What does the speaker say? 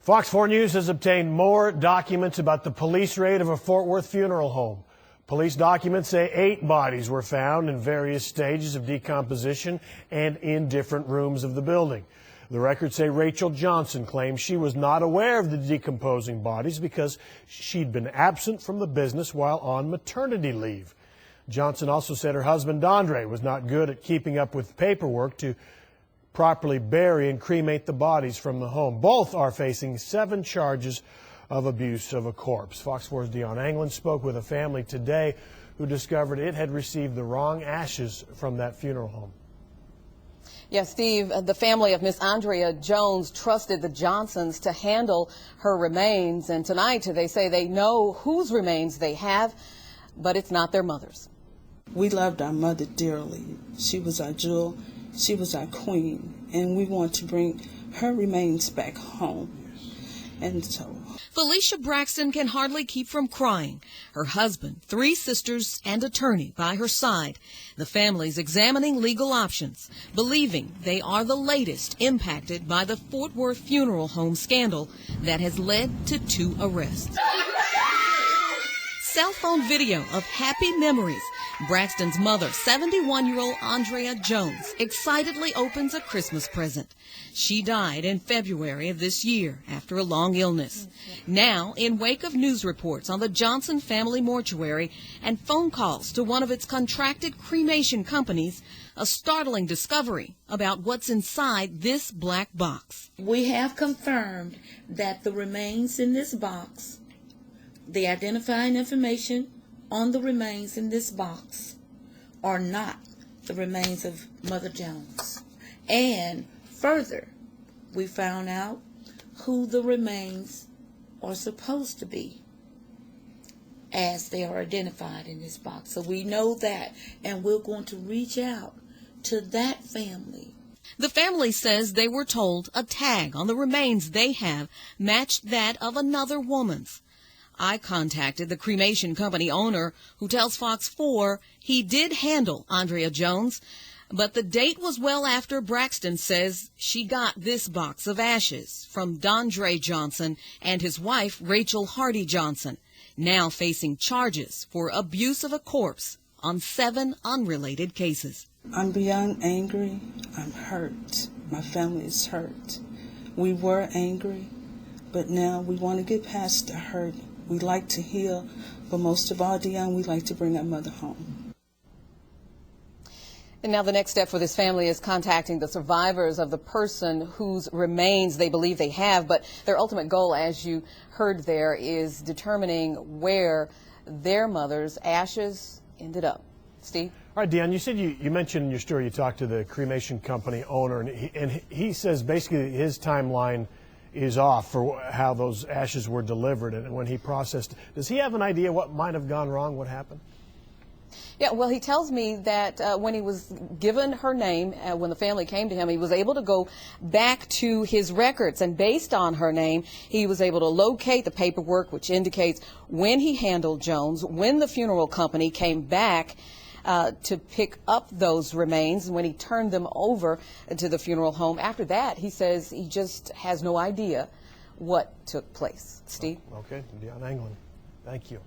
Fox 4 News has obtained more documents about the police raid of a Fort Worth funeral home. Police documents say 8 bodies were found in various stages of decomposition and in different rooms of the building. The records say Rachel Johnson claims she was not aware of the decomposing bodies because she'd been absent from the business while on maternity leave. Johnson also said her husband, Andre, was not good at keeping up with paperwork to properly bury and cremate the bodies from the home. Both are facing 7 charges of abuse of a corpse. Fox 4's Dion Anglin spoke with a family today who discovered it had received the wrong ashes from that funeral home. Yes, Steve, the family of Miss Andrea Jones trusted the Johnsons to handle her remains, and tonight they say they know whose remains they have, but it's not their mother's. We loved our mother dearly. She was our jewel. She was our queen, and we want to bring her remains back home. And so Felicia Braxton can hardly keep from crying. Her husband, 3 sisters, and attorney by her side. The family's examining legal options, believing they are the latest impacted by the Fort Worth funeral home scandal that has led to 2 arrests. Cell phone video of happy memories. Braxton's mother, 71-year-old Andrea Jones, excitedly opens a Christmas present. She died in February of this year after a long illness. Now, in wake of news reports on the Johnson family mortuary and phone calls to one of its contracted cremation companies, a startling discovery about what's inside this black box. We have confirmed that the remains in this box, the identifying information on the remains in this box, are not the remains of Mother Jones. And further, we found out who the remains are supposed to be as they are identified in this box. So we know that, and we're going to reach out to that family. The family says they were told a tag on the remains they have matched that of another woman's. I contacted the cremation company owner, who tells Fox 4 he did handle Andrea Jones, but the date was well after Braxton says she got this box of ashes from Dondre Johnson and his wife Rachel Hardy Johnson, now facing charges for abuse of a corpse on 7 unrelated cases. I'm beyond angry. I'm hurt. My family is hurt. We were angry, but now we want to get past the hurt. We like to heal, but most of all, Dion, we like to bring our mother home. And now the next step for this family is contacting the survivors of the person whose remains they believe they have, but their ultimate goal, as you heard there, is determining where their mother's ashes ended up. Steve? All right, Dion, you said you mentioned in your story you talked to the cremation company owner, and he says basically his timeline is off for how those ashes were delivered and when he processed. Does he have an idea what might have gone wrong, what happened? Yeah, well, he tells me that when he was given her name, when the family came to him, he was able to go back to his records, and based on her name, he was able to locate the paperwork which indicates when he handled Jones, when the funeral company came back to pick up those remains, when he turned them over to the funeral home. After that, he says he just has no idea what took place. Steve? Okay, Dion Anglin, thank you.